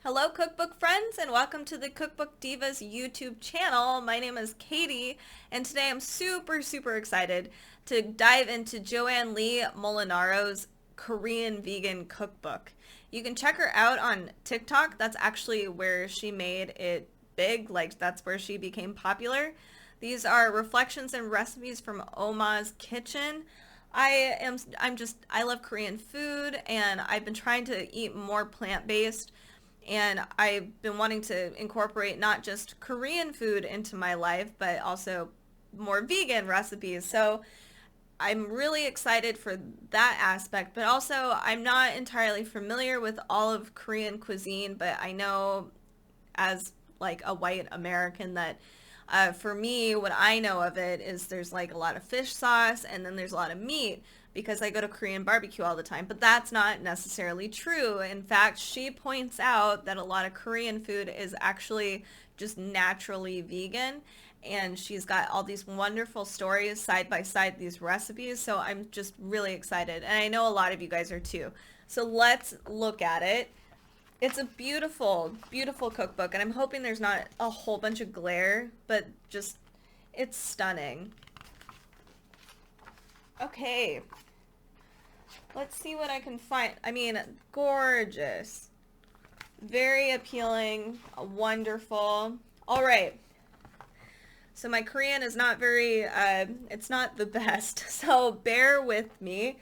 Hello cookbook friends and welcome to the Cookbook Divas YouTube channel. My name is Katie and today I'm super excited to dive into Joanne Lee Molinaro's Korean Vegan Cookbook. You can check her out on TikTok. That's actually where she made it big, like that's where she became popular. These are reflections and recipes from Omma's kitchen. I love Korean food and I've been trying to eat more plant-based. And I've been wanting to incorporate not just Korean food into my life, but also more vegan recipes. So I'm really excited for that aspect, but also I'm not entirely familiar with all of Korean cuisine, but I know as like a white American that for me, what I know of it is there's like a lot of fish sauce and then there's a lot of meat because I go to Korean barbecue all the time, but that's not necessarily true. In fact, she points out that a lot of Korean food is actually just naturally vegan, and she's got all these wonderful stories side by side, these recipes, so I'm just really excited, and I know a lot of you guys are too. So let's look at it. It's a beautiful cookbook, and I'm hoping there's not a whole bunch of glare, but just, it's stunning. Okay. Let's see what I can find. I mean, gorgeous. Very appealing. Wonderful. All right. So my Korean is not very, it's not the best. So bear with me.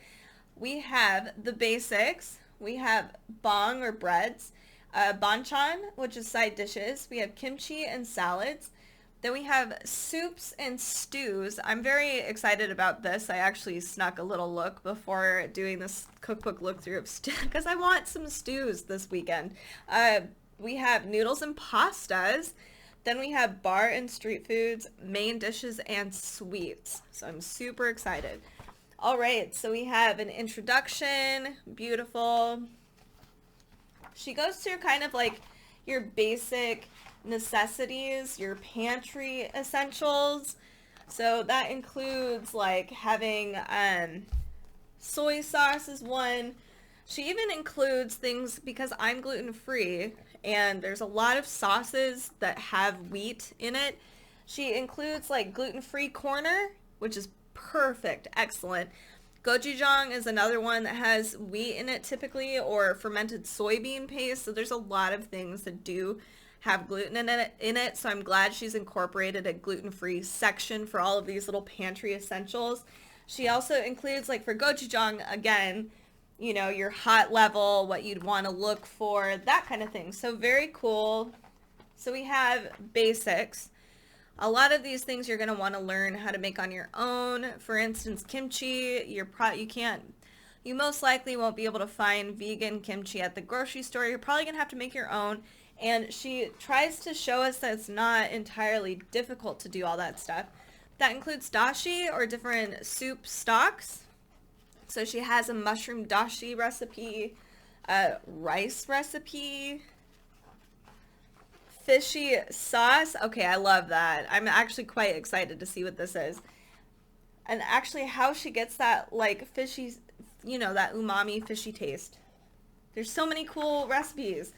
We have the basics. We have bong or breads. Banchan, which is side dishes. We have kimchi and salads. Then we have soups and stews. I'm very excited about this. I actually snuck a little look before doing this cookbook look through of stew because I want some stews this weekend. We have noodles and pastas. Then we have bar and street foods, main dishes, and sweets. So I'm super excited. All right, so we have an introduction. Beautiful. She goes through kind of like your basic necessities, your pantry essentials. So that includes like having soy sauce is one. She even includes things because I'm gluten-free and there's a lot of sauces that have wheat in it. She includes like gluten-free corner, which is perfect, excellent. Gochujang is another one that has wheat in it typically, or fermented soybean paste. So there's a lot of things that do have gluten in it, so I'm glad she's incorporated a gluten-free section for all of these little pantry essentials. She also includes, like for gochujang, again, you know, your hot level, what you'd want to look for, that kind of thing. So very cool. So we have basics. A lot of these things you're going to want to learn how to make on your own. For instance, kimchi, you most likely won't be able to find vegan kimchi at the grocery store. You're probably going to have to make your own. And she tries to show us that it's not entirely difficult to do all that stuff. That includes dashi, or different soup stocks. So she has a mushroom dashi recipe, a rice recipe, fishy sauce. Okay, I love that. I'm actually quite excited to see what this is. And actually how she gets that like fishy, you know, that umami fishy taste. There's so many cool recipes.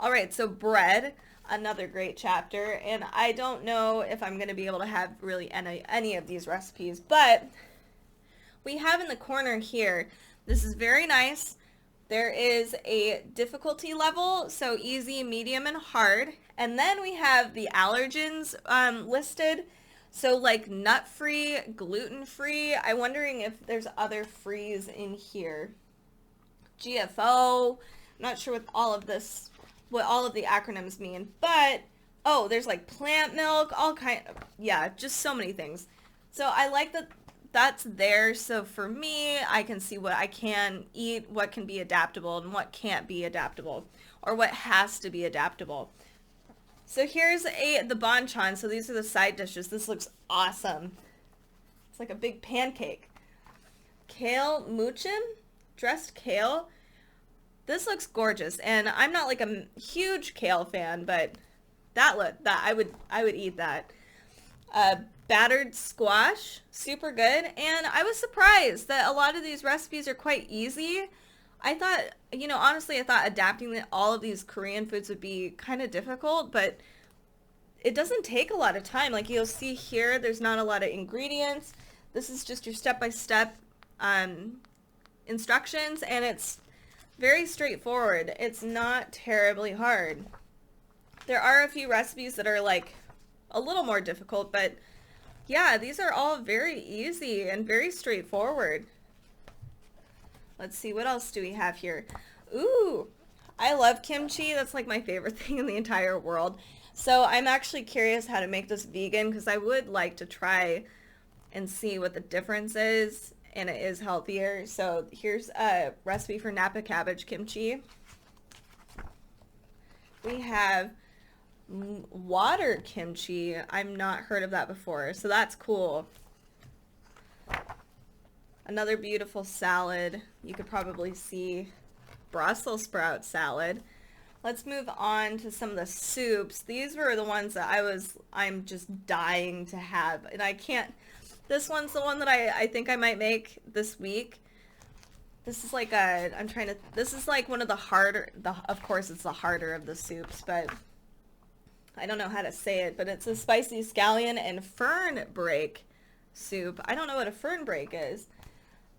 All right, so bread, another great chapter, and I don't know if I'm going to be able to have really any of these recipes, but we have in the corner here, this is very nice. There is a difficulty level, so easy, medium, and hard, and then we have the allergens listed, so like nut-free, gluten-free. I'm wondering if there's other frees in here. GFO, I'm not sure what all of the acronyms mean, but oh, there's like plant milk, all kind of, yeah, just so many things. So I like that that's there. So for me, I can see what I can eat, what can be adaptable and what can't be adaptable, or what has to be adaptable. So here's the banchan. So these are the side dishes. This looks awesome. It's like a big pancake. Kale muchin, dressed kale. This looks gorgeous, and I'm not like a huge kale fan, but I would eat that. Battered squash, super good, and I was surprised that a lot of these recipes are quite easy. I thought, honestly, I thought adapting all of these Korean foods would be kind of difficult, but it doesn't take a lot of time. Like you'll see here, there's not a lot of ingredients. This is just your step-by-step instructions, and it's very straightforward. It's not terribly hard. There are a few recipes that are like a little more difficult, but yeah, these are all very easy and very straightforward. Let's see, what else do we have here? Ooh, I love kimchi. That's like my favorite thing in the entire world. So I'm actually curious how to make this vegan because I would like to try and see what the difference is, and it is healthier. So here's a recipe for Napa cabbage kimchi. We have water kimchi. I've not heard of that before, so that's cool. Another beautiful salad. You could probably see Brussels sprout salad. Let's move on to some of the soups. These were the ones that I'm just dying to have, and I can't. This one's the one that I think I might make this week. This is like this is like one of the harder, of course it's the harder of the soups, but I don't know how to say it, but it's a spicy scallion and fern break soup. I don't know what a fern break is.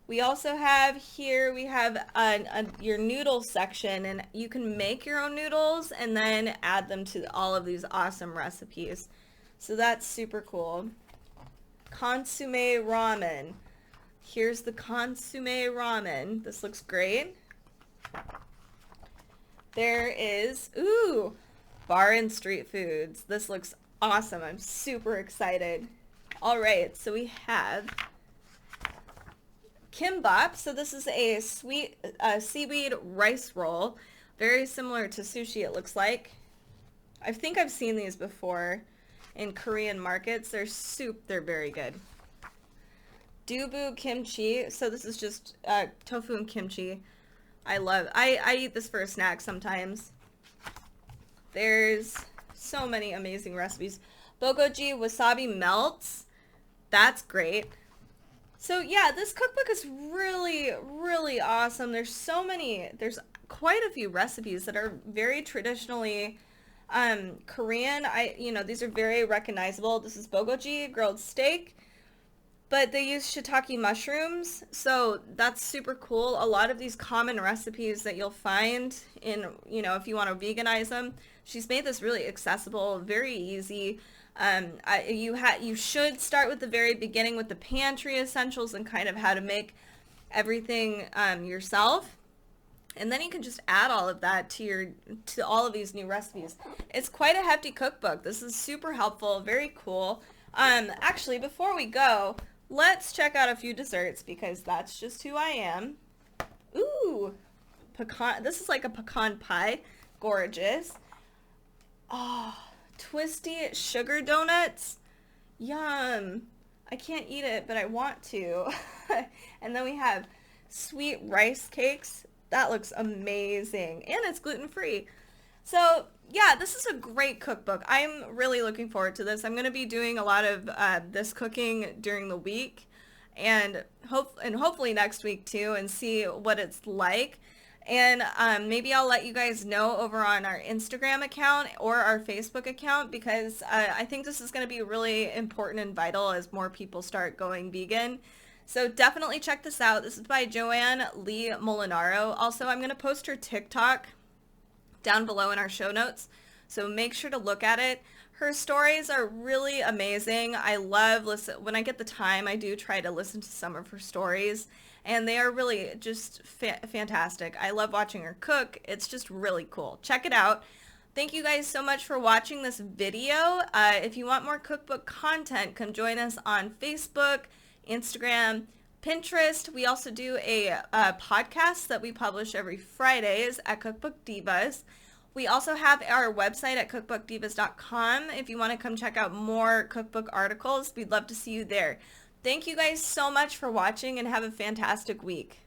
We also have here, we have your noodle section, and you can make your own noodles and then add them to all of these awesome recipes. So that's super cool. Consomme ramen. Here's the consomme ramen. This looks great. There is, ooh, bar and street foods. This looks awesome. I'm super excited. All right, so we have kimbap. So this is a sweet seaweed rice roll. Very similar to sushi, it looks like. I think I've seen these before in Korean markets. They're very good. Dubu kimchi. So this is just tofu and kimchi. I eat this for a snack sometimes. There's so many amazing recipes. Bogoji wasabi melts. That's great. So yeah, this cookbook is really, really awesome. There's quite a few recipes that are very traditionally Korean. These are very recognizable. This is bogoji, grilled steak, but they use shiitake mushrooms, so that's super cool. A lot of these common recipes that you'll find in, if you want to veganize them, she's made this really accessible, very easy. You should start with the very beginning with the pantry essentials and kind of how to make everything yourself. And then you can just add all of that to all of these new recipes. It's quite a hefty cookbook. This is super helpful, very cool. Actually, before we go, let's check out a few desserts because that's just who I am. Ooh, pecan. This is like a pecan pie. Gorgeous. Oh, twisty sugar donuts. Yum. I can't eat it, but I want to. And then we have sweet rice cakes. That looks amazing. And it's gluten-free. So yeah, this is a great cookbook. I'm really looking forward to this. I'm going to be doing a lot of this cooking during the week and hopefully next week too, and see what it's like. And maybe I'll let you guys know over on our Instagram account or our Facebook account, because I think this is going to be really important and vital as more people start going vegan. So definitely check this out. This is by Joanne Lee Molinaro. Also, I'm going to post her TikTok down below in our show notes, so make sure to look at it. Her stories are really amazing. I love when I get the time, I do try to listen to some of her stories, and they are really just fantastic. I love watching her cook. It's just really cool. Check it out. Thank you guys so much for watching this video. If you want more cookbook content, come join us on Facebook, Instagram, Pinterest. We also do a podcast that we publish every Fridays at Cookbook Divas. We also have our website at cookbookdivas.com. If you want to come check out more cookbook articles, we'd love to see you there. Thank you guys so much for watching, and have a fantastic week.